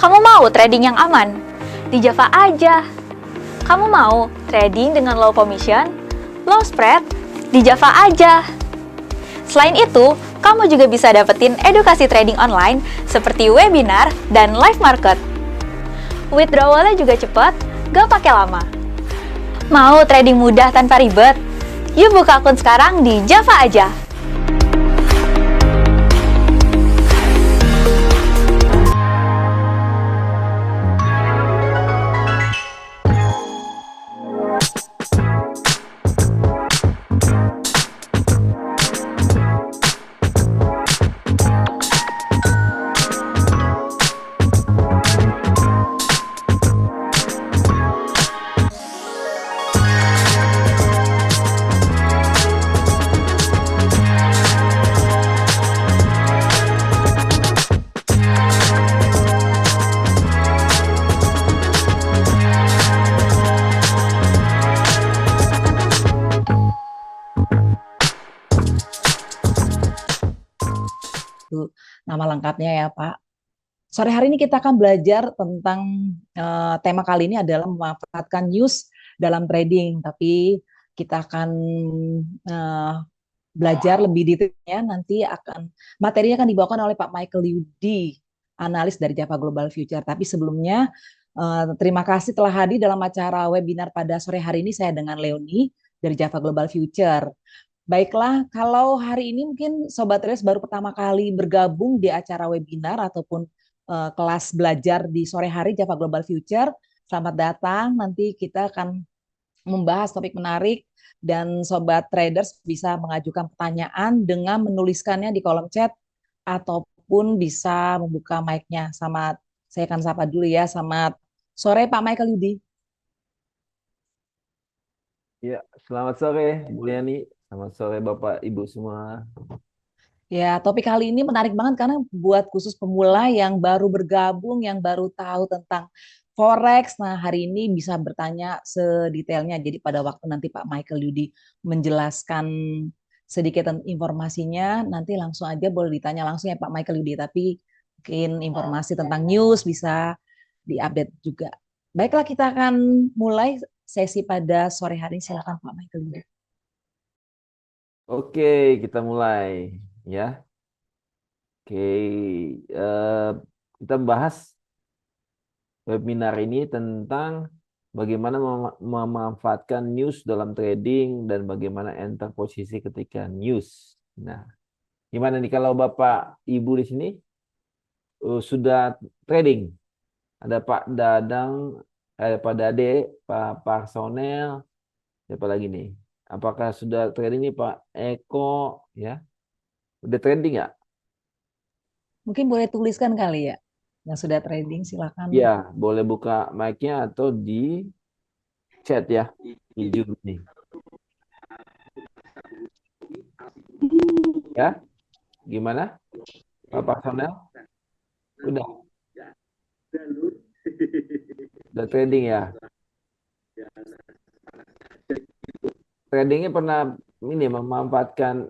Kamu mau trading yang aman? Di Java aja. Kamu mau trading dengan low commission, low spread? Di Java aja. Selain itu, kamu juga bisa dapetin edukasi trading online seperti webinar dan live market. Withdrawalnya juga cepat, gak pakai lama. Mau trading mudah tanpa ribet? Yuk buka akun sekarang di Java aja. Itu nama lengkapnya ya Pak. Sore hari ini kita akan belajar tentang tema kali ini adalah memanfaatkan news dalam trading. Tapi kita akan belajar lebih detailnya nanti materinya akan dibawakan oleh Pak Michael Yudi, analis dari Java Global Future. Tapi sebelumnya terima kasih telah hadir dalam acara webinar pada sore hari ini saya dengan Leonie dari Java Global Future. Baiklah, kalau hari ini mungkin Sobat Traders baru pertama kali bergabung di acara webinar ataupun kelas belajar di sore hari Java Global Future, selamat datang. Nanti kita akan membahas topik menarik dan Sobat Traders bisa mengajukan pertanyaan dengan menuliskannya di kolom chat ataupun bisa membuka mic-nya. Saya akan sapa dulu ya. Selamat sore Pak Michael Yudi. Ya, selamat sore Bu Yani. Selamat sore Bapak Ibu semua. Ya, topik kali ini menarik banget karena buat khusus pemula yang baru bergabung, yang baru tahu tentang Forex. Nah, hari ini bisa bertanya sedetailnya. Jadi pada waktu nanti Pak Michael Yudi menjelaskan sedikit informasinya, nanti langsung aja boleh ditanya langsung ya Pak Michael Yudi. Tapi mungkin informasi tentang news bisa diupdate juga. Baiklah, kita akan mulai sesi pada sore hari. Silakan Pak Michael Yudi. Oke, kita mulai ya. Oke, kita bahas webinar ini tentang bagaimana memanfaatkan news dalam trading dan bagaimana enter posisi ketika news. Nah, gimana nih kalau Bapak Ibu di sini sudah trading? Ada Pak Dadang, Pak Dade, Pak Personel, siapa lagi nih? Apakah sudah trading nih Pak Eko ya? Udah trading ya? Mungkin boleh tuliskan kali ya. Yang sudah trading silakan. Ya, boleh buka mic-nya atau di chat ya. Di Zoom nih. Ya, gimana? Pak Personel? Udah. Udah trading ya? Tradingnya pernah ini memanfaatkan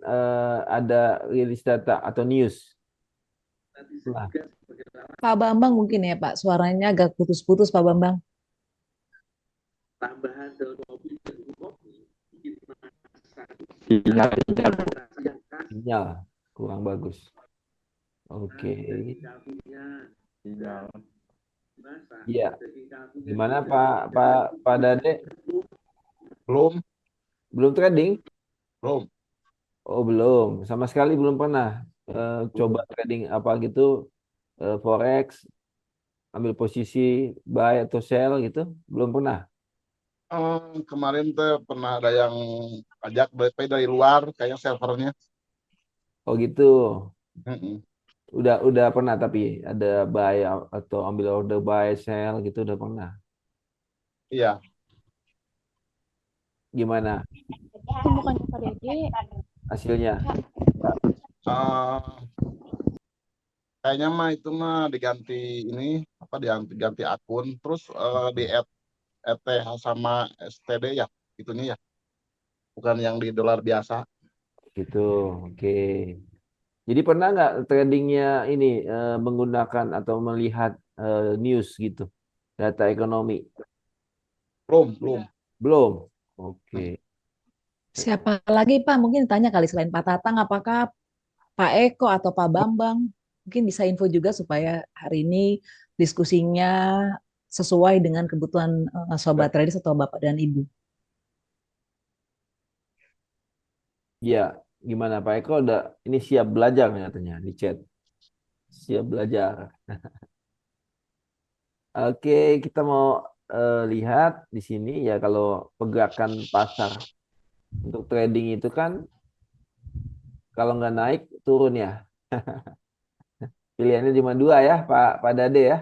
ada rilis data atau news. Nah, Pak Bambang mungkin ya Pak, suaranya agak putus-putus Pak Bambang. Tambahan dalam kopi dan kopi bikin sinyal kurang bagus. Oke. Iya. Gimana Pak Dade? Belum trading? Belum. Oh, belum. Sama sekali belum pernah coba trading apa gitu, forex, ambil posisi buy atau sell gitu, belum pernah. Kemarin tuh pernah ada yang ajak dari luar, kayaknya servernya. Oh gitu. Udah pernah tapi ada buy atau ambil order buy sell gitu udah pernah. Iya. Gimana Itu bukan Pak Dede. hasilnya? Kayaknya mah itu mah diganti ini apa diganti akun terus di ETH sama STD ya itunya ya. Bukan yang di dolar biasa. Gitu. Oke. Jadi pernah nggak tradingnya ini menggunakan atau melihat news gitu, data ekonomi? Belum. Belum. Oke. Siapa lagi Pak? Mungkin tanya kali selain Pak Tatang, apakah Pak Eko atau Pak Bambang? Mungkin bisa info juga supaya hari ini diskusinya sesuai dengan kebutuhan Sobat Tradis atau Bapak dan Ibu. Ya, gimana Pak Eko udah ini siap belajar nih katanya di chat. Siap belajar. Oke, kita mau lihat di sini ya kalau pergerakan pasar untuk trading itu kan kalau nggak naik turun ya. Pilihannya cuma dua ya, Pak Dade ya.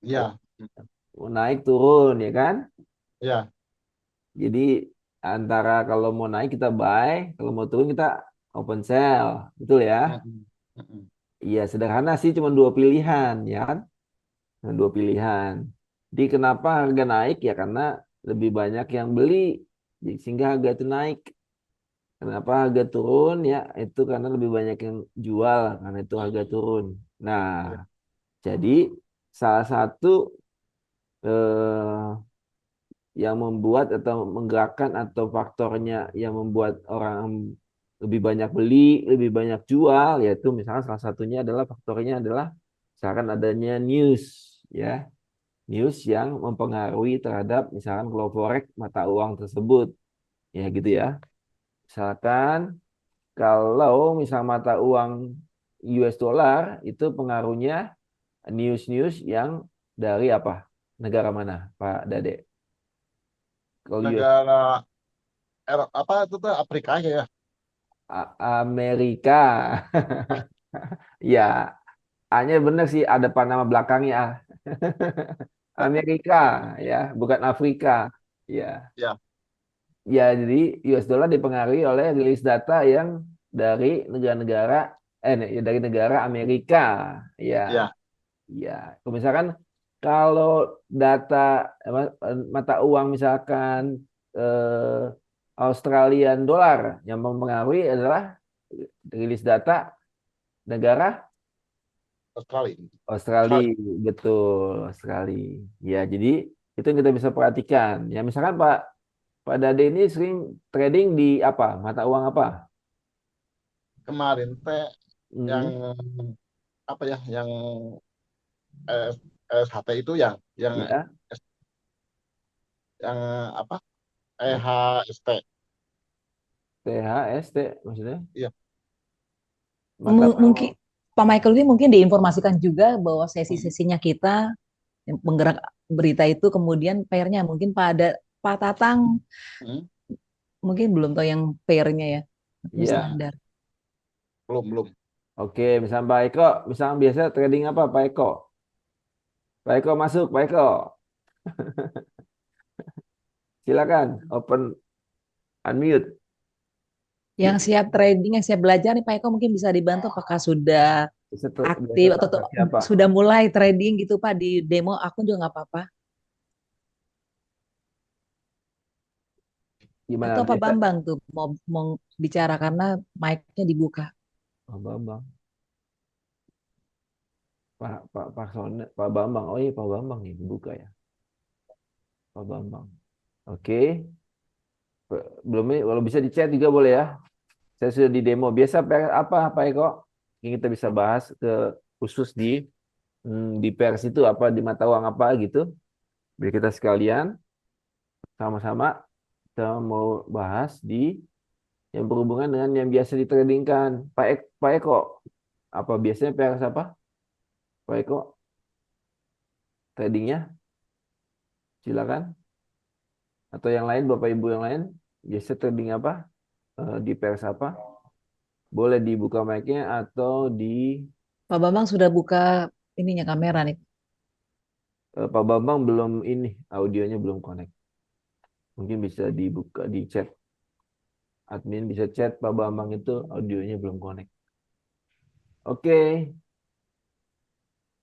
Iya, Mau naik turun ya kan. iya. Jadi antara kalau mau naik kita buy, kalau mau turun kita open sell, betul ya? Mm-mm. Mm-mm. Iya sederhana sih cuma dua pilihan ya kan. Cuma dua pilihan. Jadi kenapa harga naik ya karena lebih banyak yang beli sehingga harga itu naik. Kenapa harga turun ya itu karena lebih banyak yang jual karena itu harga turun. Nah, Iya. jadi salah satu eh, yang membuat atau menggerakkan atau faktornya yang membuat orang lebih banyak beli, lebih banyak jual, yaitu misalkan salah satunya adalah faktornya adalah misalkan adanya news, ya, news yang mempengaruhi terhadap misalkan kalau forex mata uang tersebut, ya gitu ya. Misalkan kalau misal mata uang US dollar itu pengaruhnya news-news yang dari apa? Negara mana, Pak Dade? Kalau US Negara apa itu tuh Afrika ya? Amerika. Ya, A-nya benar sih ada nama belakangnya. Amerika, ya, bukan Afrika. Ya, Ya, ya jadi US dollar dipengaruhi oleh rilis data yang dari negara-negara dari negara Amerika. Ya, ya. ya. Misalkan kalau data mata uang misalkan Australian dollar yang mempengaruhi adalah rilis data negara Australia. Australia, Australia. betul, Australia. Ya, jadi itu yang kita bisa perhatikan. Ya, misalkan Pak Dade ini sering trading di apa? Mata uang apa? Kemarin teh yang Mm, apa ya? Yang eh, SHT itu ya, yang apa? EHST. THST maksudnya Iya. mata Mungkin Pak Michael ini mungkin diinformasikan juga bahwa sesi-sesinya kita yang penggerak berita itu kemudian pairnya mungkin pada Pak Tatang Hmm. mungkin belum tahu yang pairnya ya, atau ya. standar. Belum. Oke, misalnya Pak Eko, misalnya biasa trading apa Pak Eko? Pak Eko masuk, Pak Eko. Silakan, open unmute. Yang siap trading, yang siap belajar nih Pak Eko mungkin bisa dibantu apakah sudah Biasa aktif atau transaksi apa? sudah mulai trading gitu Pak di demo akun juga nggak apa-apa. Gimana Atau Pak biasa? Bambang tuh mau bicara karena mic-nya dibuka. Pak Bambang, Pak Sone, Pak Bambang. Oh iya Pak Bambang nih dibuka ya. Pak Bambang. Oke. Belum ini, kalau bisa di chat juga boleh ya. Saya sudah di demo. Biasa apa Pak Eko? Yang kita bisa bahas ke khusus di pers itu apa di mata uang apa gitu. Biar kita sekalian sama-sama kita mau bahas di yang berhubungan dengan yang biasa ditradingkan. Pak Eko, apa biasanya pers apa? Pak Eko, tradingnya silakan. Atau yang lain, Bapak Ibu yang lain, biasa trading apa? Di pers apa? Boleh dibuka mic-nya atau Pak Bambang sudah buka ininya kamera nih. Pak Bambang belum ini, audionya belum connect. Mungkin bisa dibuka di chat. Admin bisa chat Pak Bambang itu audionya belum connect. Oke,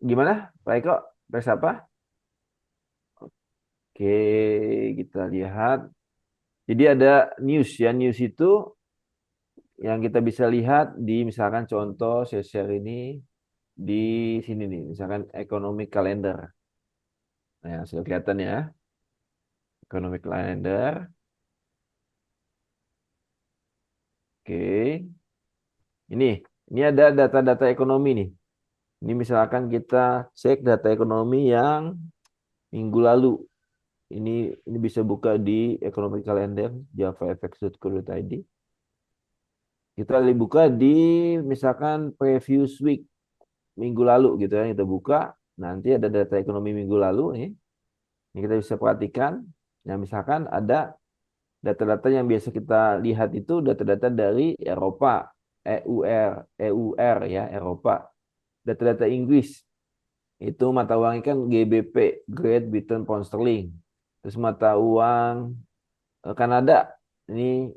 gimana Pak Eko? Pers apa? Oke, kita lihat. Jadi ada news ya, news itu yang kita bisa lihat di misalkan contoh saya share ini di sini nih, misalkan economic calendar. Nah, sudah kelihatan ya. Economic calendar. Oke. Ini ada data-data ekonomi nih. Ini misalkan kita cek data ekonomi yang minggu lalu. Ini bisa buka di economic calendar javafx.co.id. Kita buka di misalkan previous week minggu lalu gitu ya. Kita buka, nanti ada data ekonomi minggu lalu nih. Ini kita bisa perhatikan. Nah, misalkan ada data-data yang biasa kita lihat itu data-data dari Eropa, EUR ya, Eropa. Data-data Inggris itu mata uangnya kan GBP, Great Britain Pound Sterling. Terus mata uang Kanada ini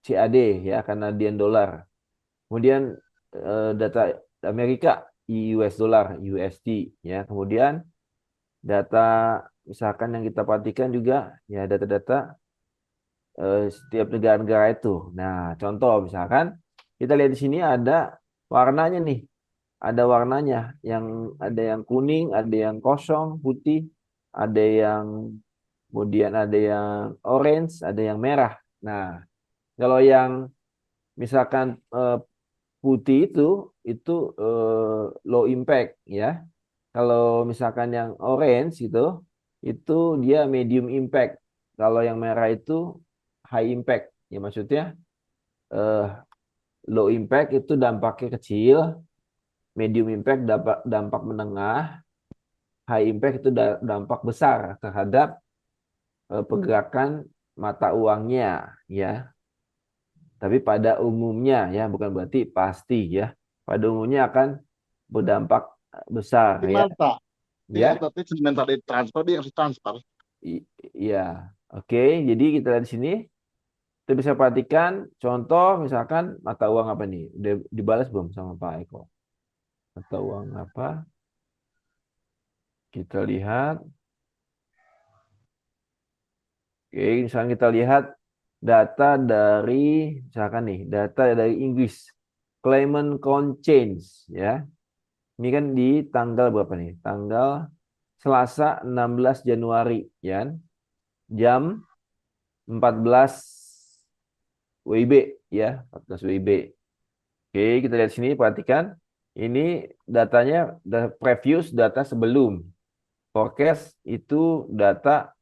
CAD ya, Canadian Dollar. Kemudian data Amerika US Dollar, USD ya. Kemudian data misalkan yang kita perhatikan juga ya data-data setiap negara-negara itu. Nah, contoh misalkan kita lihat di sini ada warnanya nih. Ada warnanya, ada yang kuning, ada yang kosong, putih, ada yang kemudian ada yang orange, ada yang merah. Nah, kalau yang misalkan putih itu low impact ya. Kalau misalkan yang orange itu dia medium impact. Kalau yang merah itu high impact. Ya maksudnya eh, low impact itu dampaknya kecil, medium impact dampak menengah, high impact itu dampak besar terhadap pergerakan mata uangnya ya. Tapi pada umumnya ya, bukan berarti pasti ya. Pada umumnya akan berdampak besar ya. Gimana tak? Ya, Dia tapi sebentar di transfer dia harus transfer. iya. Oke, jadi kita lihat di sini. Kita bisa perhatikan contoh misalkan mata uang apa nih? Udah dibalas belum sama Pak Eko? Mata uang apa? Kita lihat. Oke, misalkan kita lihat data dari misalkan nih, data dari Inggris. Claimant count change ya. Ini kan di tanggal berapa nih? Tanggal Selasa 16 Januari ya. Jam 14 WIB ya, 14 WIB. Oke, kita lihat sini, perhatikan. Ini datanya previous data sebelum. Forecast itu data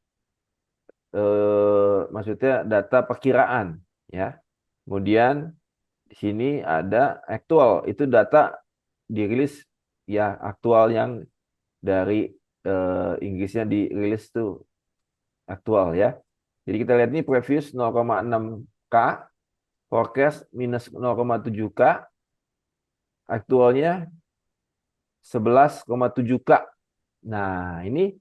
maksudnya data perkiraan ya. Kemudian di sini ada aktual, itu data dirilis ya, aktual yang dari Inggrisnya dirilis tuh aktual ya. Jadi kita lihat ini previous 0,6 K, forecast minus 0,7 K, aktualnya 11,7 K. Nah, ini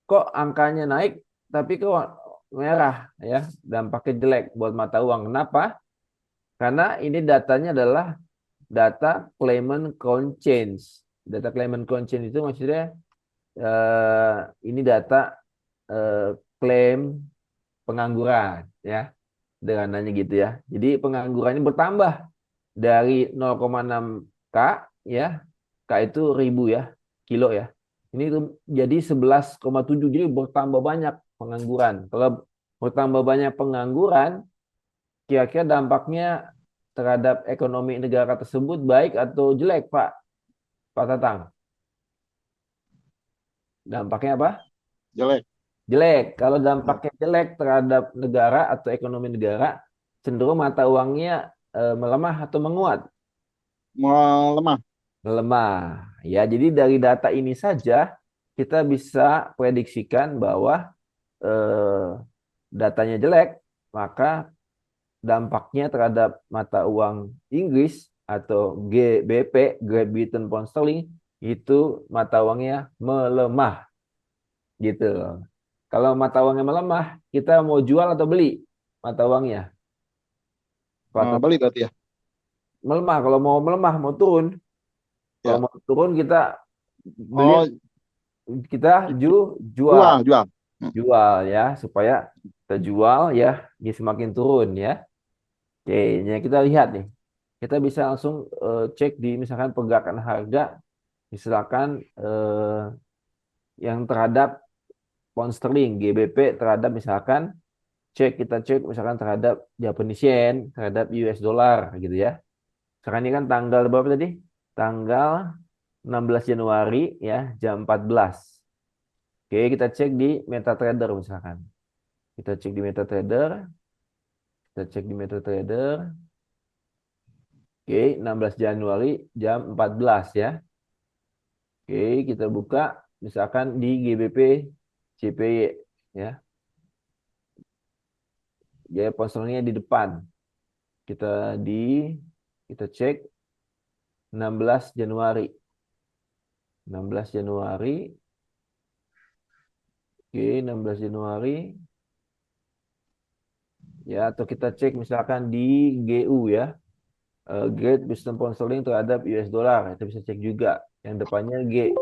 kok angkanya naik tapi kok merah ya, dampaknya jelek buat mata uang. Kenapa? Karena ini datanya adalah data claimant count change. Data claimant count change itu maksudnya ini data klaim pengangguran ya. Sederhananya gitu ya. Jadi penganggurannya bertambah dari 0,6 K ya. K itu ribu ya, kilo ya. Ini jadi 11,7, jadi bertambah banyak pengangguran. Kalau bertambah banyak pengangguran, kira-kira dampaknya terhadap ekonomi negara tersebut baik atau jelek, Pak? Pak Tatang. Dampaknya apa? Jelek. Jelek. Kalau dampaknya jelek terhadap negara atau ekonomi negara, cenderung mata uangnya melemah atau menguat? Melemah. Melemah. Ya, jadi dari data ini saja kita bisa prediksikan bahwa datanya jelek, maka dampaknya terhadap mata uang Inggris atau GBP, Great Britain Pound Sterling, itu mata uangnya melemah. Gitu. Kalau mata uangnya melemah, kita mau jual atau beli mata uangnya? Balik berarti ya. Melemah. Kalau mau melemah, mau turun. Kalau Ya. mau turun kita beli, Oh, kita jual. jual. Jual ya, supaya kita jual ya, dia semakin turun ya. Oke, ya kita lihat nih. Kita bisa langsung cek di misalkan pergerakan harga, misalkan yang terhadap pound sterling GBP terhadap misalkan kita cek misalkan terhadap Japanese yen, terhadap US dollar gitu ya. Sekarang ini kan tanggal berapa tadi? Tanggal 16 Januari ya, jam 14. Oke, kita cek di MetaTrader misalkan. Kita cek di MetaTrader. Kita cek di MetaTrader. Oke, 16 Januari jam 14 ya. Oke, kita buka misalkan di GBP CPY ya. Ya, posternya di depan. Kita cek 16 Januari. 16 Januari. Oke, 16 Januari. Ya, atau kita cek misalkan di GU ya. Great Western Pound Sterling terhadap US dollar. Kita bisa cek juga. Yang depannya G.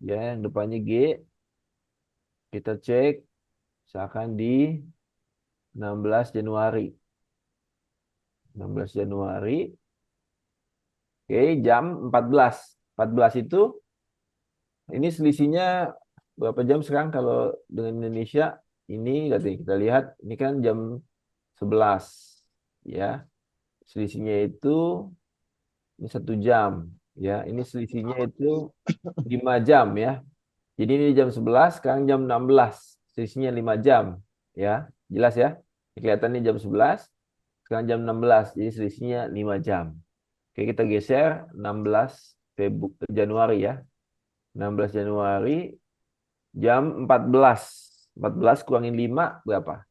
Ya, yang depannya G. Kita cek misalkan di 16 Januari. 16 Januari. Oke, jam 14. 14 itu ini selisihnya berapa jam sekarang kalau dengan Indonesia? Ini kita lihat ini kan jam 11 ya. Selisihnya itu ini 1 jam ya. Ini selisihnya itu 5 jam ya. Jadi ini jam 11, sekarang jam 16. Selisihnya 5 jam ya. Jelas ya? Kelihatannya jam 11, sekarang jam 16. Jadi selisihnya 5 jam. Oke, kita geser 16 Januari ya. 16 Januari jam 14. 14 kurangin 5 berapa?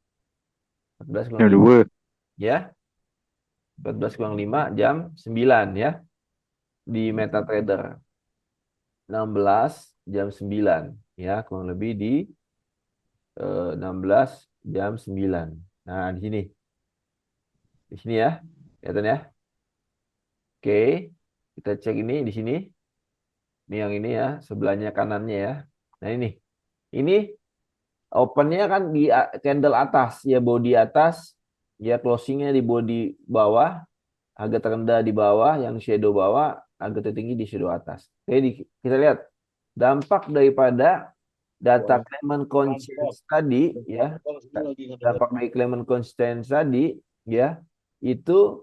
14 kurangin 5 ya. 14 kurang 5 jam 9 ya. Di MetaTrader. 16 jam 9 ya, kurang lebih di 16 jam 9. Nah, di sini. Di sini ya. Kelihatan ya? Oke. Kita cek ini di sini. Ini yang ini ya, sebelahnya kanannya ya. Nah, ini. Ini opennya kan di candle atas ya, body atas ya, closingnya di body bawah, agak terendah di bawah, yang shadow bawah agak tertinggi di shadow atas. Oke, kita lihat dampak daripada data Clement Conscience tadi ya, dampak dari Clement Conscience tadi ya, itu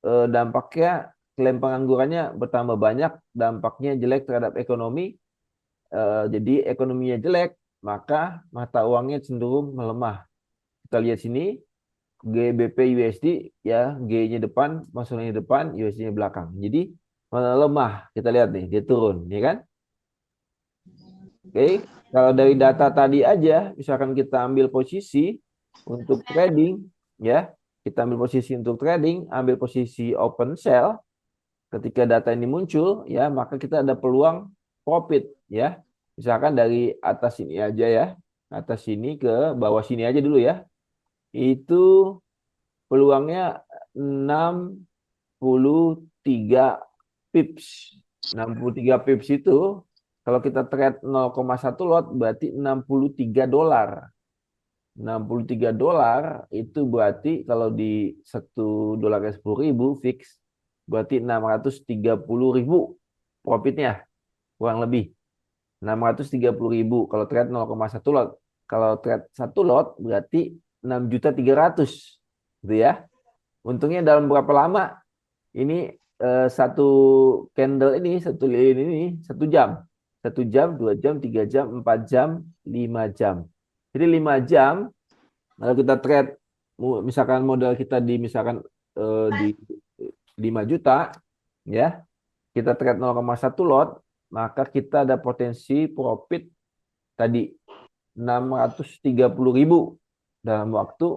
dampaknya klaim penganggurannya bertambah banyak, dampaknya jelek terhadap ekonomi. Jadi ekonominya jelek, maka mata uangnya cenderung melemah. Kita lihat sini, GBP USD ya, G-nya depan, maksudnya depan, USD-nya belakang. Jadi melemah. Kita lihat nih, dia turun, ya kan? Oke, kalau dari data tadi aja, misalkan kita ambil posisi untuk trading, ya, kita ambil posisi untuk trading, ambil posisi open sell, ketika data ini muncul, ya, maka kita ada peluang profit, ya. Misalkan dari atas sini aja ya, atas sini ke bawah sini aja dulu ya. Itu peluangnya 63 pips. 63 pips itu kalau kita trade 0,1 lot berarti $63. $63 itu berarti kalau di $1 10.000 fix berarti 630.000 profitnya, kurang lebih 630.000 kalau trade 0,1 lot. Kalau trade 1 lot berarti 6.300.000 gitu ya. Untungnya dalam berapa lama? Ini satu candle ini, satu lilin ini 1 jam. 1 jam, 2 jam, 3 jam, 4 jam, 5 jam. Jadi 5 jam kalau kita trade, misalkan modal kita di misalkan di 5 juta ya, kita trade 0,1 lot, maka kita ada potensi profit tadi 630.000 dalam waktu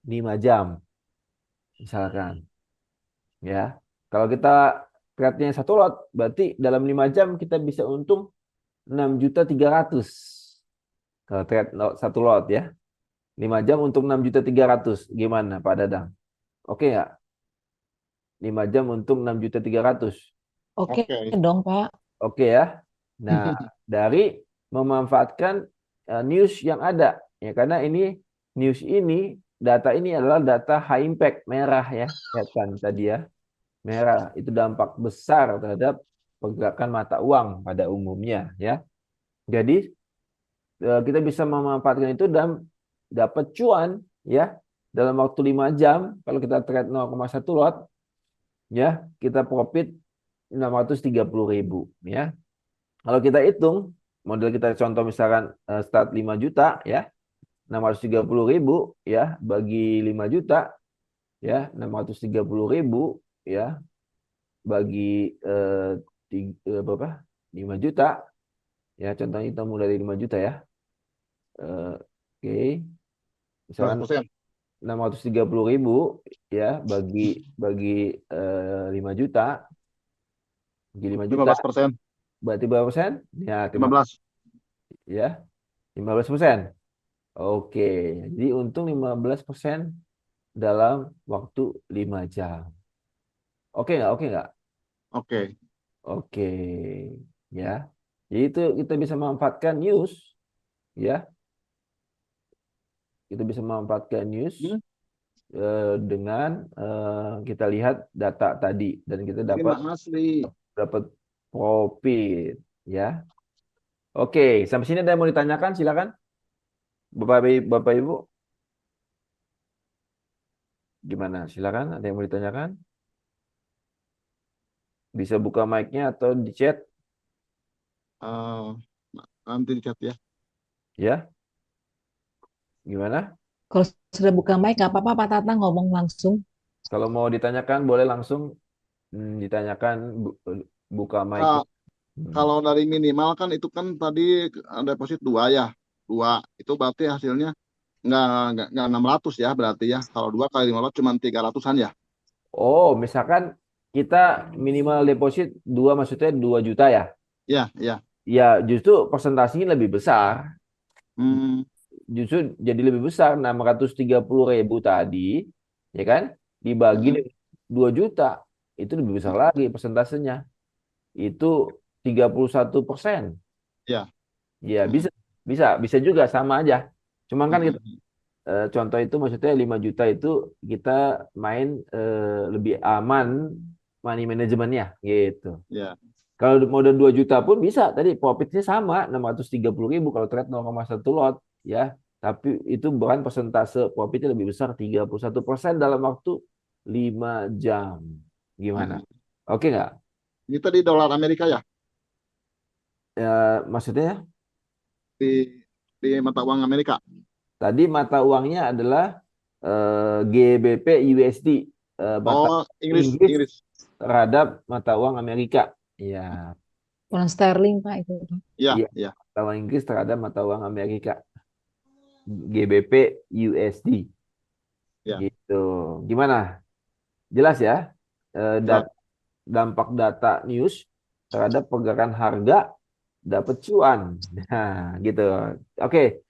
5 jam misalkan ya. Kalau kita trade-nya 1 lot berarti dalam 5 jam kita bisa untung 6.300.000 kalau trade 1 lot ya. 5 jam untuk 6.300.000. Gimana Pak Dadang? Oke nggak? 5 jam untuk 6.300.000. Oke Oke. dong, Pak. Oke ya. Nah, dari memanfaatkan news yang ada ya, karena ini news ini, data ini adalah data high impact, merah ya, kelihatan tadi ya. Merah itu dampak besar terhadap pergerakan mata uang pada umumnya ya. Jadi kita bisa memanfaatkan itu dan dapat cuan ya dalam waktu 5 jam. Kalau kita trade 0,1 lot ya, kita profit 630.000 ya. Kalau kita hitung model kita contoh misalkan start 5 juta ya, 630.000 ya bagi 5 juta ya, 630.000 ya bagi berapa? 5 juta ya, contohnya kita mulai dari 5 juta ya. Oke. Misalkan 100%. 630.000 ya bagi 5 juta, bagi 5 juta 15%. berarti berapa persen? Ya, 15. ya 15%. Oke, jadi untung 15% dalam waktu 5 jam. Oke nggak? Oke nggak? Oke. Oke, ya. Jadi itu kita bisa memanfaatkan news, ya. Kita bisa memanfaatkan news Hmm, dengan kita lihat data tadi dan kita ini dapat mah asli. profit, ya. Oke, sampai sini ada yang mau ditanyakan? Silakan, Bapak Ibu. Gimana? Silakan, ada yang mau ditanyakan? Bisa buka mic-nya atau di chat, Eh, nanti di chat ya. ya. Gimana? Kalau sudah buka mic nggak apa-apa Pak Tatang ngomong langsung. Kalau mau ditanyakan boleh langsung ditanyakan, buka mic. Ah, kalau dari minimal kan itu kan tadi deposit 2 ya. 2 itu berarti hasilnya nggak 600 ya berarti ya. Kalau 2 kali 15 cuma 300-an ya. Oh, misalkan kita minimal deposit 2, maksudnya 2 juta ya. Ya, ya. Ya, justru presentasinya lebih besar. Hmm, Justru jadi lebih besar, 630.000 tadi, ya kan? Dibagi mm, dengan 2 juta, itu lebih besar lagi persentasenya. Itu 31%. ya. Ya, Mm, bisa juga sama aja. Cuman kan kita, mm, contoh itu maksudnya 5 juta itu kita main lebih aman money manajemennya gitu. ya. Kalau modal 2 juta pun bisa, tadi profitnya sama 630.000 kalau trade 0,1 lot ya. Tapi itu bukan persentase profitnya lebih besar 31% dalam waktu 5 jam. Gimana? Mm. Oke nggak? Ini tadi dolar Amerika ya. Maksudnya Di mata uang Amerika. tadi mata uangnya adalah GBP USD, mata Oh, Inggris, Inggris Inggris. terhadap mata uang Amerika. Ya, Pound sterling Pak itu. Ya, iya, ya, mata uang Inggris terhadap mata uang Amerika. GBP USD ya. gitu. Gimana? Jelas ya? Jelas. Dampak data news terhadap pergerakan harga dapat cuan. Nah, gitu. Oke.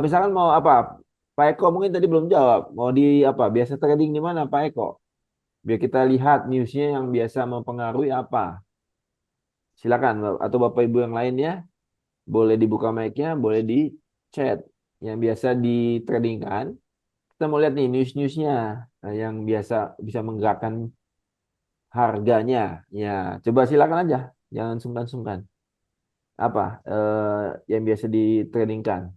Misalkan mau apa? Pak Eko mungkin tadi belum jawab. Mau di apa? Biasa trading di mana, Pak Eko? Biar kita lihat newsnya yang biasa mempengaruhi apa. Silakan, atau Bapak Ibu yang lainnya boleh dibuka mic-nya, boleh di chat. Yang biasa di trading kan. Kita mau lihat nih news-newsnya yang biasa bisa menggerakkan harganya. Ya, coba silakan aja, jangan sungkan-sungkan. Apa yang biasa ditradingkan?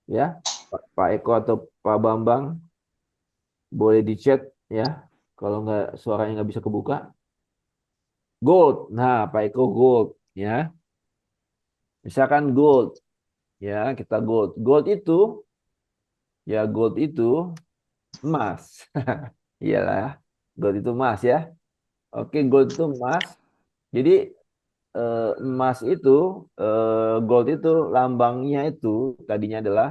Ya, Pak Eko atau Pak Bambang boleh di chat ya. Kalau nggak suaranya nggak bisa kebuka. Gold, nah Pak Eko gold ya. Misalkan gold, ya kita gold. Gold itu emas. Iyalah, gold itu emas ya. Oke, gold itu emas. Jadi emas itu, gold itu lambangnya itu tadinya adalah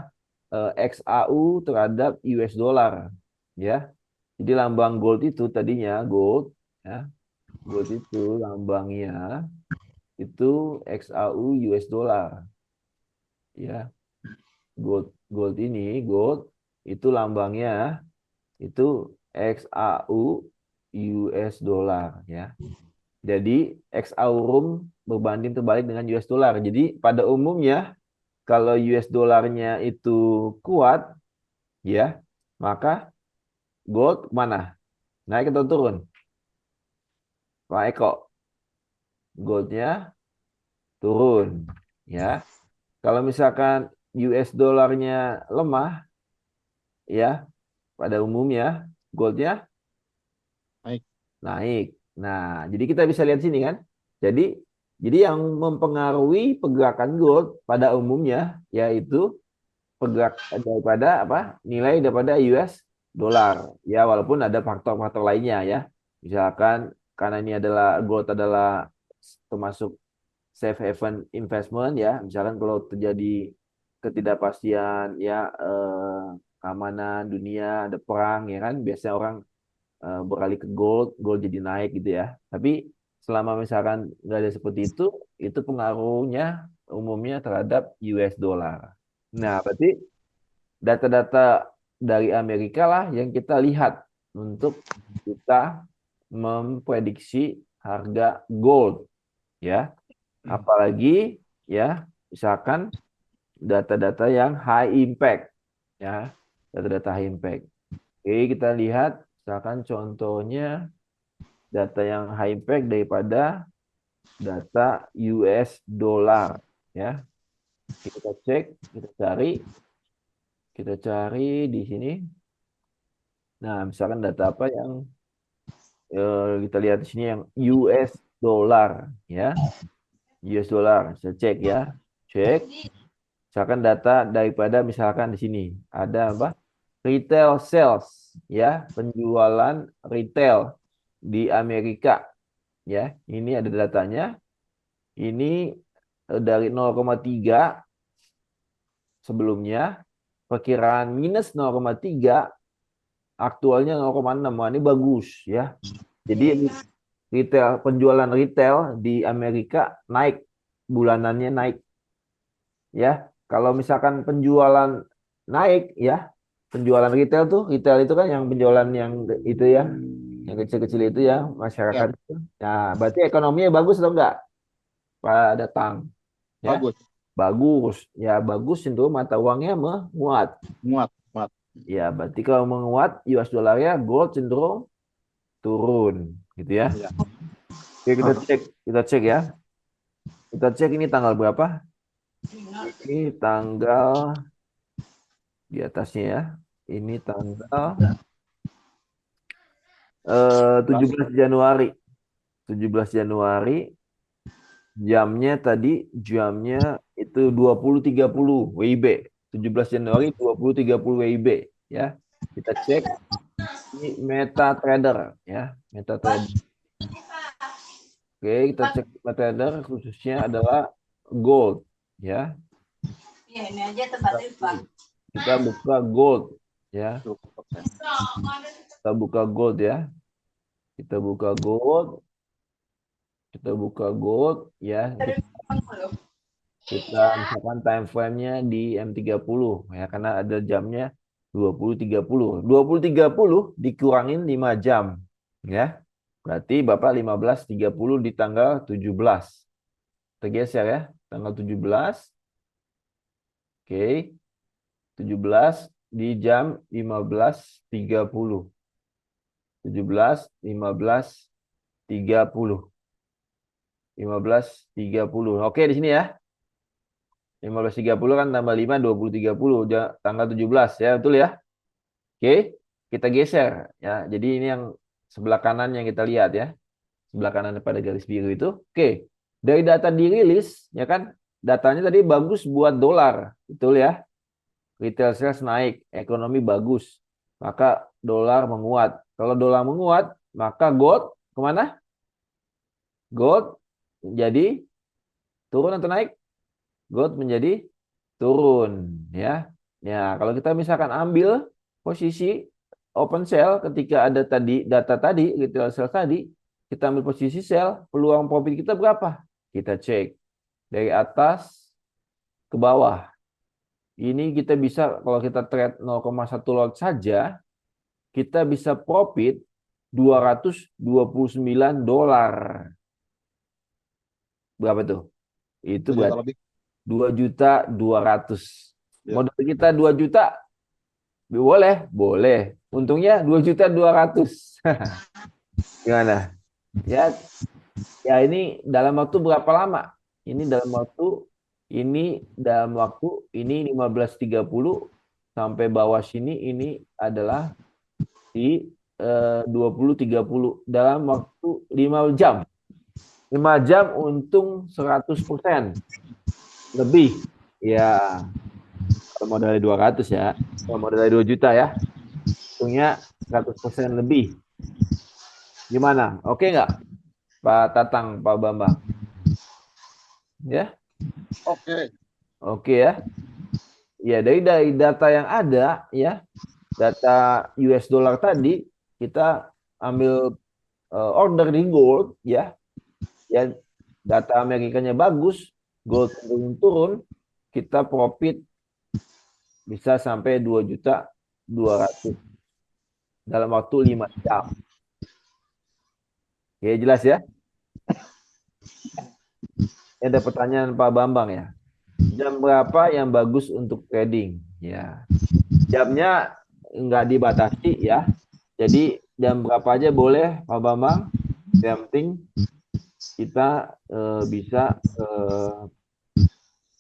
XAU terhadap US dollar, ya. Jadi lambang gold itu tadinya gold, ya. Gold itu lambangnya itu XAU US dollar, ya. Gold itu lambangnya itu XAU US dollar, ya. Jadi X aurum berbanding terbalik dengan US dollar. Jadi pada umumnya kalau US dollarnya itu kuat, ya, maka gold mana? Naik atau turun? Pak Eko, goldnya turun. ya. Kalau misalkan US dolarnya lemah, ya, pada umumnya goldnya Naik. naik. Nah, jadi kita bisa lihat sini kan. Jadi yang mempengaruhi pergerakan gold pada umumnya yaitu pergerak daripada apa? Nilai daripada US dolar. Ya, walaupun ada faktor-faktor lainnya ya. Misalkan karena ini adalah gold adalah termasuk safe haven investment ya. Misalkan kalau terjadi ketidakpastian ya, keamanan dunia, ada perang ya kan, biasanya orang beralih ke gold jadi naik gitu ya. Tapi selama misalkan nggak ada seperti itu pengaruhnya umumnya terhadap US dollar. Nah, berarti data-data dari Amerika lah yang kita lihat untuk kita memprediksi harga gold ya. Apalagi ya, misalkan data-data yang high impact ya, data-data high impact. Oke, kita lihat misalkan contohnya data yang high impact daripada data US dollar ya. Kita cek, kita cari di sini. Nah, misalkan data apa yang kita lihat di sini yang US dollar ya. US dollar, saya cek ya. Cek. Misalkan data daripada misalkan di sini ada apa? Retail sales ya, penjualan retail di Amerika ya. Ini ada datanya. Ini dari 0,3 sebelumnya, perkiraan minus 0,3, aktualnya 0,6. Wah, ini bagus ya. Jadi retail, penjualan retail di Amerika naik, bulanannya naik ya. Kalau misalkan penjualan naik ya, penjualan retail itu kan yang penjualan yang itu ya, yang kecil-kecil itu ya, masyarakat Ya, itu. Nah, berarti ekonominya bagus atau enggak Pak Datang ya? bagus. Bagus ya, bagus itu mata uangnya menguat Muat, muat. ya. Berarti kalau menguat US dollarnya, gold cenderung turun gitu ya. Ya. Oke, kita cek ya. Kita cek ini tanggal berapa? Ini tanggal di atasnya ya. Ini tanggal 17 Januari. 17 Januari jamnya itu 20.30 WIB. 17 Januari 20.30 WIB ya. Kita cek ini MetaTrader ya, MetaTrader. Oke, kita cek MetaTrader khususnya adalah gold ya. Kita buka gold ya. 20%. Kita buka gold ya. Kita buka gold. Kita buka gold ya. Kita misalkan time frame-nya di M30 ya, karena ada jamnya 20.30. 20.30 dikurangin 5 jam ya. Berarti Bapak 15.30 di tanggal 17. Tergeser ya, tanggal 17. Oke. 17 di jam 15.30. 17, 15.30. 15.30. Oke, di sini ya. 15.30 kan tambah 5, 20.30. Tanggal 17 ya, betul ya? Oke, kita geser ya. Jadi ini yang sebelah kanan yang kita lihat ya. Sebelah kanan pada garis biru itu. Oke, dari data dirilis ya kan, datanya tadi bagus buat dolar, betul ya? Retail sales naik, ekonomi bagus, maka dolar menguat. Kalau dolar menguat, maka gold kemana? Gold jadi turun atau naik? Gold menjadi turun ya. Ya, kalau kita misalkan ambil posisi open sell ketika ada tadi data tadi, retail sales tadi, kita ambil posisi sell, peluang profit kita berapa? Kita cek dari atas ke bawah. Ini kita bisa, kalau kita trade 0,1 lot saja, kita bisa profit $229. Berapa tuh? Itu 2 juta berarti lebih. 2.200.000. Ya. Modal kita 2 juta. Boleh? Boleh. Untungnya 2.200.000. Gimana? Ya, ya ini dalam waktu berapa lama? Ini dalam waktu Ini dalam waktu ini 15.30 sampai bawah sini ini adalah di 20.30 dalam waktu 5 jam. 5 jam untung 100% lebih. Ya, kalau modalnya 200 ya. Kalau modalnya 2 juta ya. Untungnya 100% lebih. Gimana? Oke nggak? Pak Tatang, Pak Bambang? Ya, Oke. oke ya. Ya, dari data yang ada ya, data US dollar tadi kita ambil order di gold ya. Ya, data Amerikanya bagus, gold turun-turun, kita profit bisa sampai 2.200.000 dalam waktu 5 jam. Oke, jelas ya? Ini ada pertanyaan Pak Bambang ya. Jam berapa yang bagus untuk trading? Ya, jamnya nggak dibatasi ya. Jadi jam berapa aja boleh Pak Bambang. Yang penting kita bisa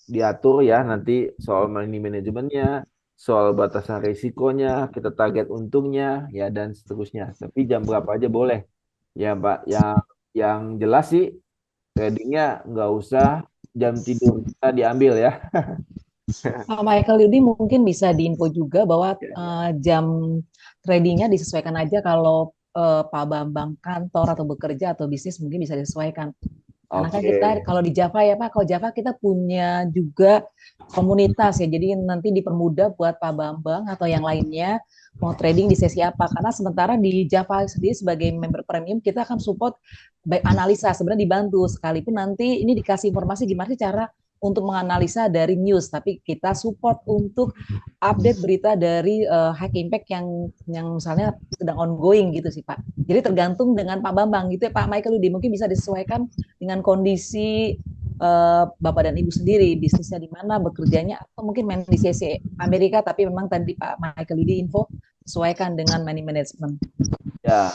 diatur ya nanti soal money manajemennya, soal batasan risikonya, kita target untungnya ya dan seterusnya. Tapi jam berapa aja boleh. Ya Pak, yang jelas sih tradingnya nggak usah jam tidur kita diambil ya. Pak Michael Yudi mungkin bisa diinfo juga bahwa jam tradingnya disesuaikan aja kalau Pak Bambang kantor atau bekerja atau bisnis mungkin bisa disesuaikan. Karena kan Oke. kita kalau di Java ya Pak, kalau Java kita punya juga komunitas ya. Jadi nanti dipermudah buat Pak Bambang atau yang lainnya mau trading di sesi apa. Karena sementara di Java sendiri sebagai member premium kita akan support baik analisa sebenarnya dibantu sekalipun nanti ini dikasih informasi gimana sih cara untuk menganalisa dari news, tapi kita support untuk update berita dari high impact yang misalnya sedang ongoing gitu sih Pak. Jadi tergantung dengan Pak Bambang gitu ya Pak Michael Ludi mungkin bisa disesuaikan dengan kondisi Bapak dan Ibu sendiri, bisnisnya di mana, bekerjanya, atau mungkin main di sesi Amerika, tapi memang tadi Pak Michael Ludi info sesuaikan dengan money management. Ya,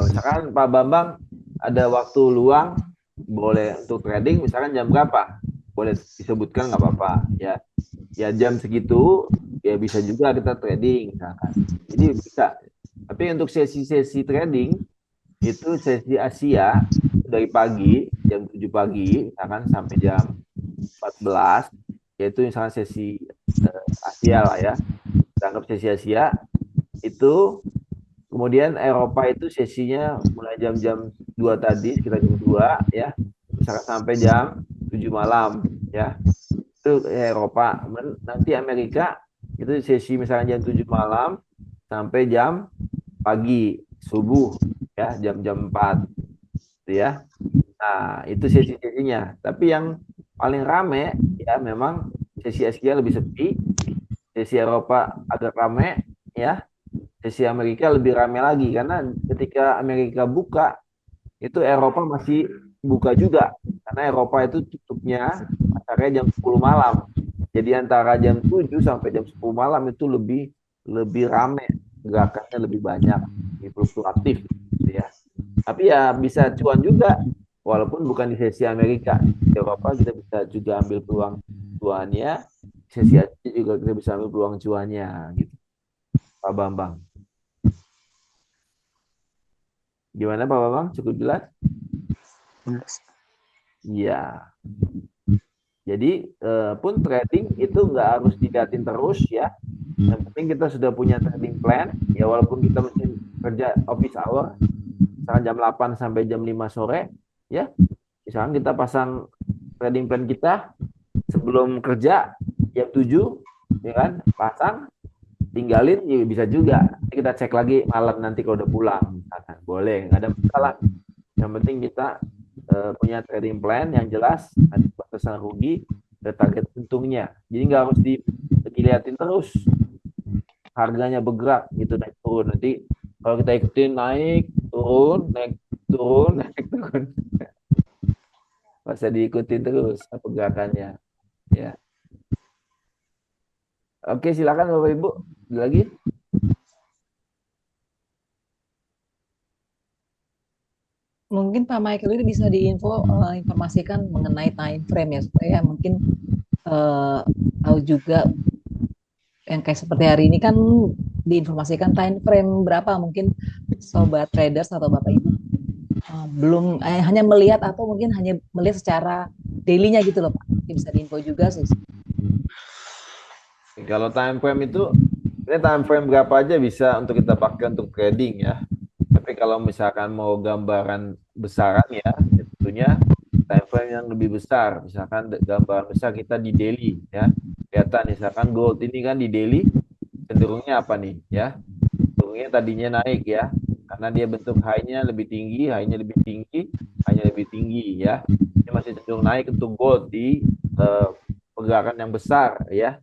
misalkan Pak Bambang ada waktu luang boleh untuk trading misalkan jam berapa? Boleh disebutkan nggak apa-apa ya. Ya jam segitu ya bisa juga kita trading misalkan. Jadi bisa. Tapi untuk sesi-sesi trading itu sesi Asia dari pagi jam 7 pagi misalkan sampai jam 14 yaitu misalkan sesi Asia lah ya. Kita anggap sesi Asia itu. Kemudian Eropa itu sesinya mulai jam-jam 2 tadi, sekitar jam 2 ya. Misalkan sampai jam 7 malam ya. Itu Eropa. Nanti Amerika itu sesi misalnya jam 7 malam sampai jam pagi, subuh ya, jam-jam 4 gitu ya. Nah, itu sesi-sesinya. Tapi yang paling rame ya memang sesi Asia lebih sepi, sesi Eropa agak rame ya. Sesi Amerika lebih ramai lagi karena ketika Amerika buka itu Eropa masih buka juga karena Eropa itu tutupnya acaranya jam 10 malam. Jadi antara jam 7 sampai jam 10 malam itu lebih lebih ramai, gerakannya lebih banyak, lebih fluktuatif gitu ya. Tapi ya bisa cuan juga walaupun bukan di sesi Amerika. Di Eropa kita bisa juga ambil peluang cuannya, sesi Asia juga kita bisa ambil peluang cuannya gitu. Pak Bambang. Gimana Pak Bambang? Cukup jelas? Iya. Jadi pun trading itu nggak harus dilihatin terus ya. Yang penting kita sudah punya trading plan. Ya walaupun kita mesti kerja office hour, misalkan jam 8 sampai jam 5 sore, ya. Misalkan kita pasang trading plan kita sebelum kerja jam 7, ya kan? Pasang, tinggalin ya bisa juga. Kita cek lagi malam nanti kalau udah pulang. Misalkan. Boleh, nggak ada masalah. Yang penting kita punya trading plan yang jelas, ada batasan rugi, ada target untungnya. Jadi nggak harus dilihatin terus harganya bergerak gitu naik turun. Nanti kalau kita ikutin naik turun, naik turun, naik turun, masa diikutin terus pergerakannya. Ya. Oke, silakan Bapak Ibu. Lagi? Mungkin Pak Michael ini bisa informasikan mengenai time frame ya supaya mungkin eh, tahu juga yang kayak seperti hari ini kan diinformasikan time frame berapa mungkin sobat traders atau Bapak Ibu belum hanya melihat atau mungkin hanya melihat secara daily-nya gitu loh Pak. Mungkin bisa diinfo juga sih. Kalau time frame itu, ini time frame berapa aja bisa untuk kita pakai untuk trading ya. Tapi kalau misalkan mau gambaran besaran ya, tentunya time frame yang lebih besar. Misalkan gambaran besar kita di daily ya. Kelihatan misalkan gold ini kan di daily cenderungnya apa nih ya? Cenderungnya tadinya naik ya. Karena dia bentuk high-nya lebih tinggi, high-nya lebih tinggi, high-nya lebih tinggi ya. Ini masih cenderung naik untuk gold di pergerakan yang besar ya.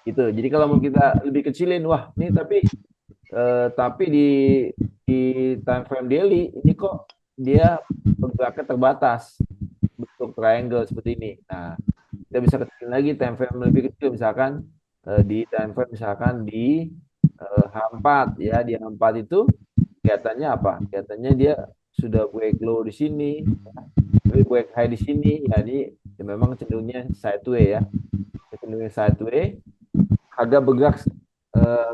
Gitu. Jadi kalau mau kita lebih kecilin, wah ini tapi di time frame daily ini kok dia pergerakan terbatas bentuk triangle seperti ini. Nah, kita bisa kecilin lagi time frame lebih kecil misalkan di time frame misalkan di H4 ya, di H4 itu kelihatannya apa? Kelihatannya dia sudah break low di sini, ya, break high di sini. Ya ini ya memang cenderungnya sideways ya. Cenderungnya sideways, harga bergerak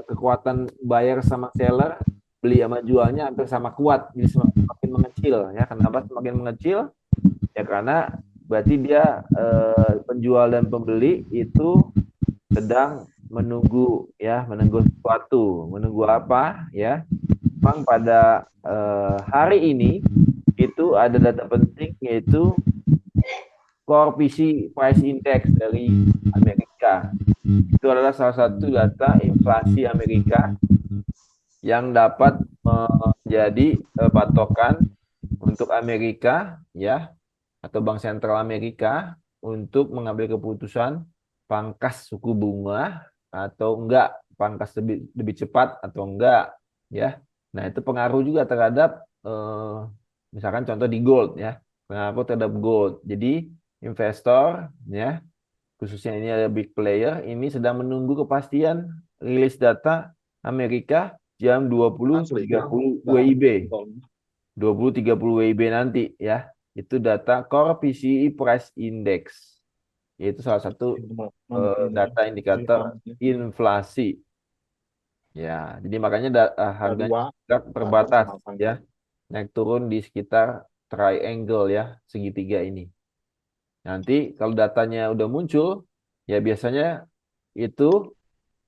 kekuatan buyer sama seller, beli sama jualnya hampir sama kuat, jadi semakin mengecil ya. Kenapa semakin mengecil? Ya karena berarti dia penjual dan pembeli itu sedang menunggu ya, menunggu sesuatu, menunggu apa ya? Memang pada hari ini itu ada data penting yaitu Core PC Price Index dari Amerika. Itu adalah salah satu data inflasi Amerika yang dapat menjadi patokan untuk Amerika ya, atau Bank Sentral Amerika untuk mengambil keputusan pangkas suku bunga atau enggak, pangkas lebih cepat atau enggak ya. Nah, itu pengaruh juga terhadap misalkan contoh di gold ya. Pengaruh terhadap gold. Jadi investor ya, khususnya ini ada big player, ini sedang menunggu kepastian rilis data Amerika jam 20.30 WIB. 20.30 WIB nanti ya. Itu data Core PCE Price Index. Yaitu salah satu data indikator inflasi. Ya, jadi makanya harganya terbatas ya. Naik turun di sekitar triangle ya, segitiga ini. Nanti kalau datanya udah muncul, ya biasanya itu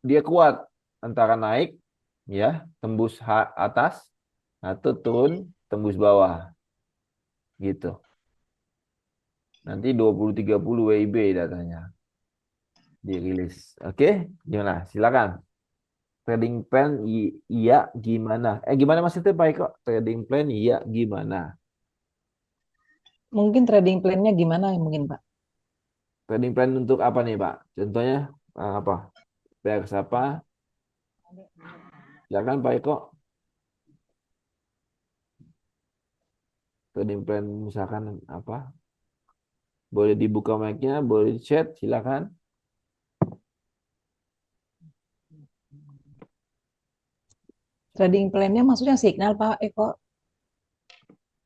dia kuat antara naik ya, tembus atas atau turun tembus bawah. Gitu. Nanti 20.30 WIB datanya dirilis. Oke, gimana? Silakan. Trading plan iya gimana? Gimana maksudnya Pak Eko? Trading plan iya gimana? Mungkin trading plan-nya gimana mungkin Pak? Trading plan untuk apa nih Pak? Contohnya apa? Pers apa? Silakan Pak Eko. Trading plan misalkan apa? Boleh dibuka mic-nya, boleh di chat, silakan. Trading plan-nya maksudnya signal Pak Eko?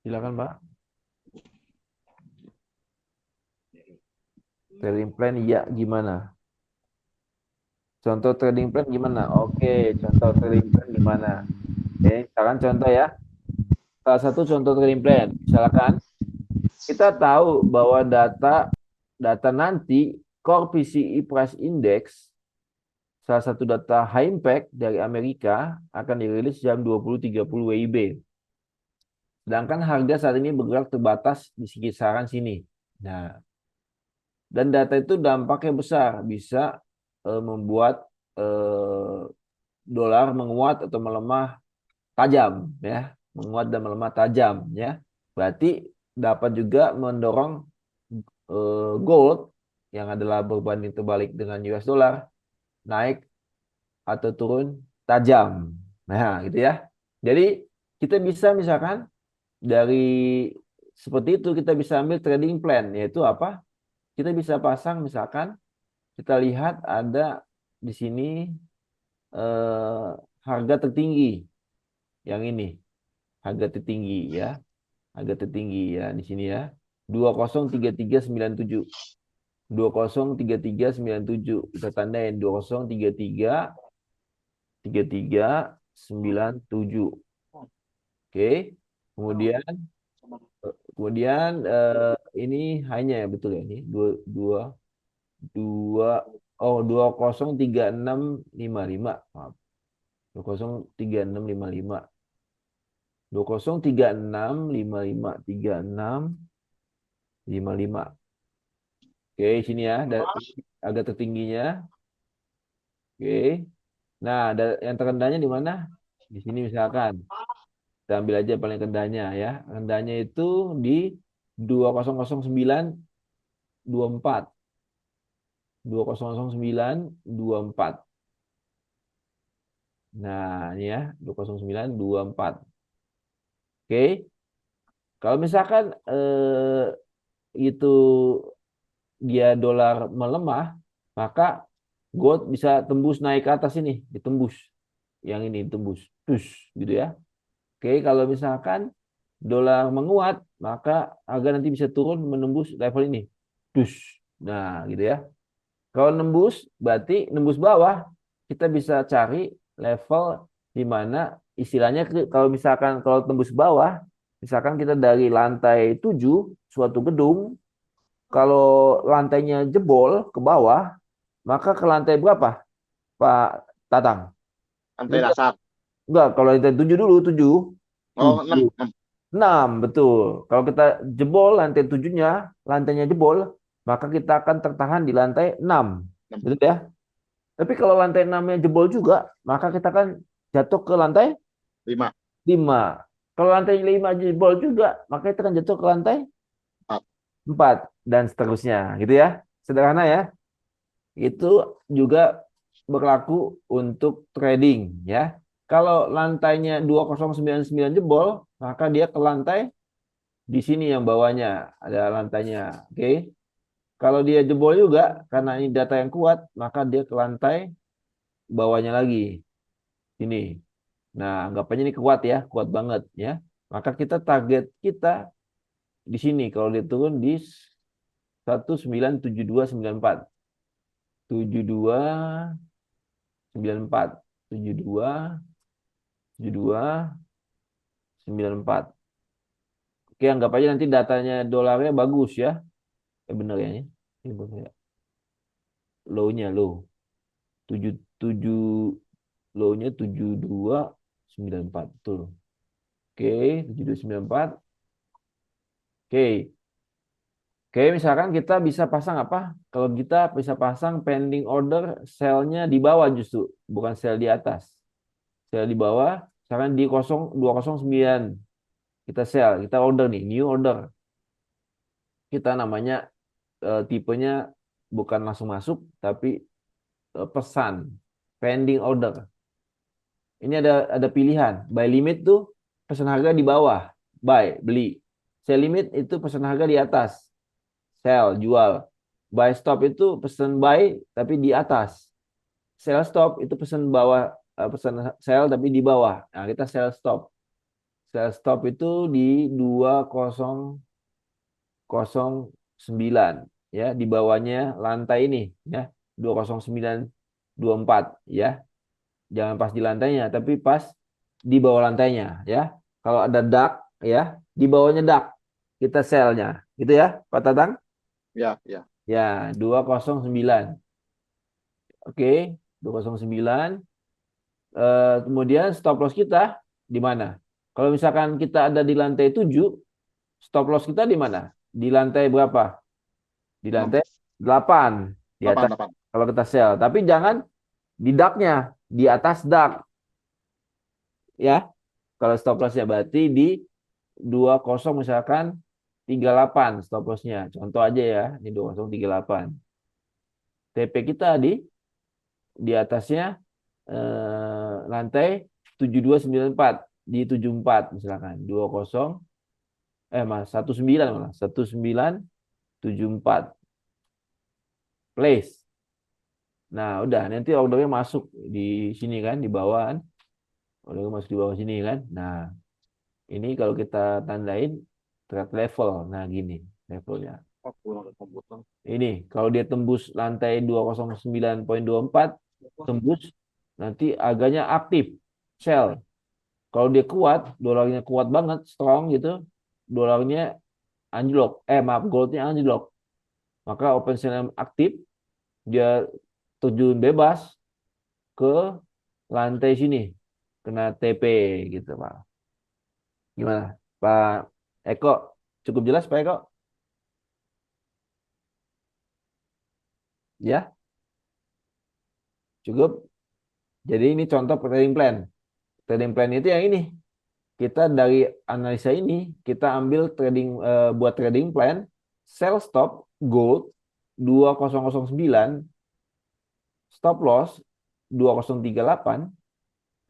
Silakan Pak. Trading plan iya gimana? Contoh trading plan gimana? Oke, contoh trading plan gimana? Oke, misalkan contoh ya. Salah satu contoh trading plan, misalkan kita tahu bahwa data nanti Core PCE Price Index, salah satu data high impact dari Amerika akan dirilis jam 20.30 WIB. Sedangkan harga saat ini bergerak terbatas di kisaran sini. Nah, dan data itu dampaknya besar, bisa membuat dolar menguat atau melemah tajam ya, menguat dan melemah tajam ya. Berarti dapat juga mendorong gold yang adalah berbanding terbalik dengan US dollar naik atau turun tajam. Nah, gitu ya. Jadi kita bisa misalkan dari seperti itu kita bisa ambil trading plan, yaitu apa? Kita bisa pasang misalkan kita lihat ada di sini harga tertinggi yang ini, harga tertinggi ya. agak tertinggi ya di sini ya. 203397. 203397 kita tandain 203397. Oke. Kemudian ini hanya ya betul ya ini 203655. Maaf. 203655. 2036553655. Oke, sini ya, agak tertingginya. Oke. Nah, yang terendahnya di mana? Di sini misalkan. Kita ambil aja paling rendahnya ya. Rendahnya itu di 200924. 200924. Nah, ini ya, 200924. Oke. Kalau misalkan itu dia dolar melemah, maka gold bisa tembus naik ke atas ini, ditembus. Yang ini ditembus. Terus gitu ya. Oke, kalau misalkan dolar menguat, maka harga nanti bisa turun menembus level ini. Terus. Nah, gitu ya. Kalau nembus, berarti nembus bawah, kita bisa cari level di mana istilahnya kalau misalkan kalau tembus bawah, misalkan kita dari lantai 7 suatu gedung, kalau lantainya jebol ke bawah, maka ke lantai berapa, Pak Tatang? Lantai dasar. Enggak, kalau lantai 7 dulu, 7. Oh, 6. 6, betul. Kalau kita jebol lantai 7-nya, lantainya jebol, maka kita akan tertahan di lantai 6. Betul ya? Tapi kalau lantai 6-nya jebol juga, maka kita akan jatuh ke lantai 5. 5. Kalau lantai 5 jebol juga, maka kita akan jatuh ke lantai 4 dan seterusnya, gitu ya. Sederhana ya. Itu juga berlaku untuk trading ya. Kalau lantainya 2099 jebol, maka dia ke lantai di sini yang bawahnya ada lantainya. Oke. Kalau dia jebol juga karena ini data yang kuat, maka dia ke lantai bawahnya lagi. Ini. Nah, anggapannya ini kuat ya, kuat banget ya. Maka kita target kita di sini kalau dia turun di 197294. 7294. 7294. Oke, anggap aja nanti datanya dolarnya bagus ya. Bener ya ini. Ini bener ya. Low-nya low. 77 low-nya 7294 betul. Oke, 7294. Oke. Oke, misalkan kita bisa pasang apa? Kalau kita bisa pasang pending order sell-nya di bawah justru, bukan sell di atas. Sell di bawah, misalkan di 209. Kita sell, kita order nih, new order. Kita namanya tipenya bukan langsung masuk, tapi pesan, pending order. Ini ada pilihan. Buy limit tuh pesan harga di bawah, buy, beli. Sell limit itu pesan harga di atas, sell, jual. Buy stop itu pesan buy tapi di atas. Sell stop itu pesan bawah, pesan sell tapi di bawah. Nah, kita sell stop. Sell stop itu di 2009 ya, di bawahnya lantai ini ya, 20924 ya. Jangan pas di lantainya, tapi pas di bawah lantainya ya. Kalau ada dark ya, di bawahnya dark kita sell-nya. Gitu ya, Pak Tatang? Ya, ya. Ya, 209. Oke, 209. Kemudian stop loss kita di mana? Kalau misalkan kita ada di lantai 7, stop loss kita di mana? Di lantai berapa? Di lantai 8. Di atas 8. kalau kita sell. Tapi jangan di dark-nya, di atas dark. Ya. Kalau stop loss-nya berarti di 20 misalkan 38 stop loss-nya. Contoh aja ya, ini 2038. TP kita di atasnya lantai 7294 di 74 misalkan 20 19 malah 1974 place. Nah, udah nanti ordernya masuk di sini kan, di bawah kan. Ordernya masuk di bawah sini kan. Nah, ini kalau kita tandain trade level. Nah, gini levelnya. Ini kalau dia tembus lantai 209.24, tembus, nanti agaknya aktif sell. Kalau dia kuat, dolarnya kuat banget, strong gitu, dolarnya anjlok. Goldnya anjlok. Maka open sell aktif, dia terjun bebas ke lantai sini, kena TP gitu, Pak. Gimana, Pak Eko? Cukup jelas, Pak Eko? Ya, cukup. Jadi ini contoh trading plan. Trading plan itu yang ini. Kita dari analisa ini, kita ambil buat trading plan, sell stop gold 2009, stop loss 2038,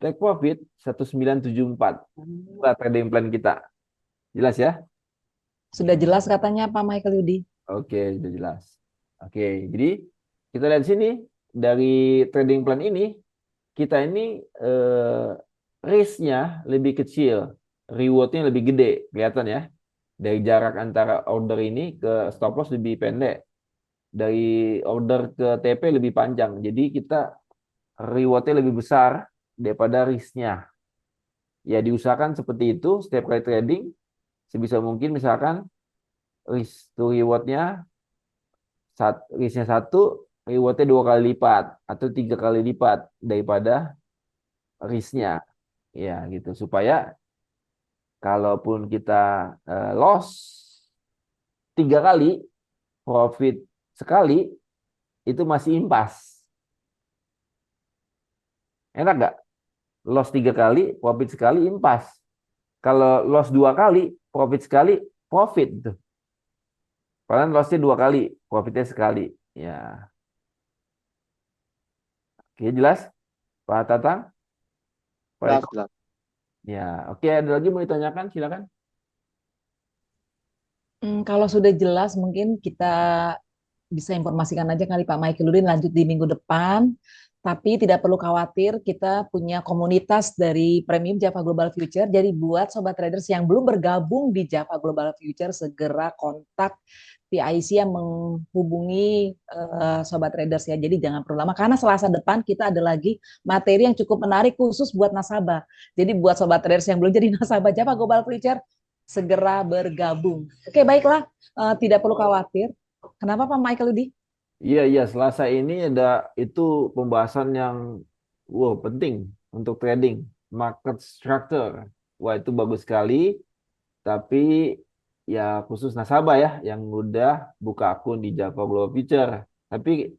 take profit 1974. Itulah trading plan kita. Jelas ya? Sudah jelas katanya Pak Michael Yudi. Oke, sudah jelas. Oke, jadi kita lihat sini dari trading plan ini, kita ini risk-nya lebih kecil, reward-nya lebih gede, kelihatan ya. Dari jarak antara order ini ke stop loss lebih pendek, dari order ke TP lebih panjang. Jadi kita reward-nya lebih besar daripada risk-nya. Ya diusahakan seperti itu setiap kali trading, sebisa mungkin misalkan risk to reward-nya risk-nya 1, reward-nya 2 kali lipat atau 3 kali lipat daripada risk-nya. Ya, gitu. Supaya kalaupun kita loss 3 kali, profit sekali, itu masih impas. Enak nggak? Loss 3 kali, profit sekali, impas. Kalau loss 2 kali, profit sekali, profit. Tuh. Padahal loss-nya 2 kali, profitnya sekali. Ya. Oke, jelas? Pak Tatang? Pak Eko? Ya, oke. Ada lagi mau ditanyakan? Silakan. Kalau sudah jelas, mungkin kita bisa informasikan aja kali Pak Michael Yudi lanjut di minggu depan. Tapi tidak perlu khawatir, kita punya komunitas dari Premium Java Global Future. Jadi buat sobat traders yang belum bergabung di Java Global Future, segera kontak PIC yang menghubungi sobat traders ya. Jadi jangan perlu lama, karena Selasa depan kita ada lagi materi yang cukup menarik khusus buat nasabah. Jadi buat sobat traders yang belum jadi nasabah Java Global Future, segera bergabung. Oke, baiklah, tidak perlu khawatir. Kenapa Pak Michael Yudi? Iya, Selasa ini ada itu pembahasan yang penting untuk trading, market structure. Wah, itu bagus sekali. Tapi ya khusus nasabah ya yang udah buka akun di Java Global Future. Tapi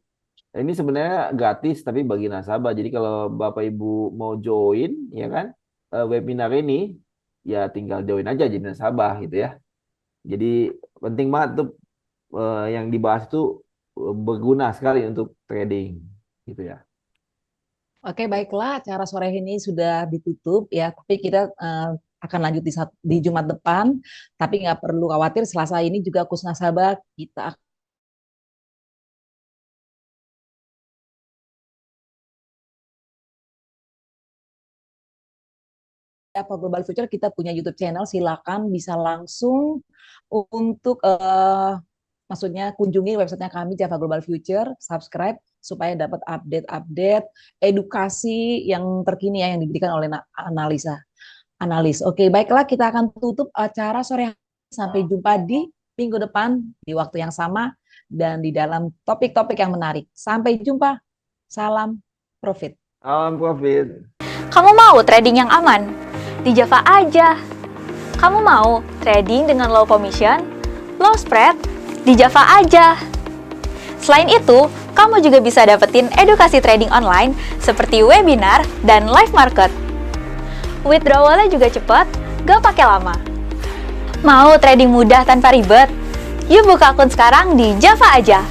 ini sebenarnya gratis tapi bagi nasabah. Jadi kalau Bapak Ibu mau join ya kan webinar ini, ya tinggal join aja jadi nasabah gitu ya. Jadi penting banget tuh yang dibahas itu berguna sekali untuk trading gitu ya. Oke, baiklah, acara sore ini sudah ditutup ya, tapi kita akan lanjut di Jumat depan, tapi nggak perlu khawatir, Selasa ini juga khusus nasabah kita Java Global Future, kita punya YouTube channel, silakan bisa langsung untuk maksudnya kunjungi websitenya kami Java Global Future, subscribe supaya dapat update-update edukasi yang terkini ya yang diberikan oleh analis. Oke, baiklah, kita akan tutup acara sore hari. Sampai jumpa di minggu depan di waktu yang sama dan di dalam topik-topik yang menarik. Sampai jumpa. Salam profit. Salam profit. Kamu mau trading yang aman? Di Java aja. Kamu mau trading dengan low commission, low spread? Di Java aja. Selain itu, kamu juga bisa dapetin edukasi trading online seperti webinar dan live market. Withdrawalnya juga cepat, gak pakai lama. Mau trading mudah tanpa ribet? Yuk buka akun sekarang di Java aja.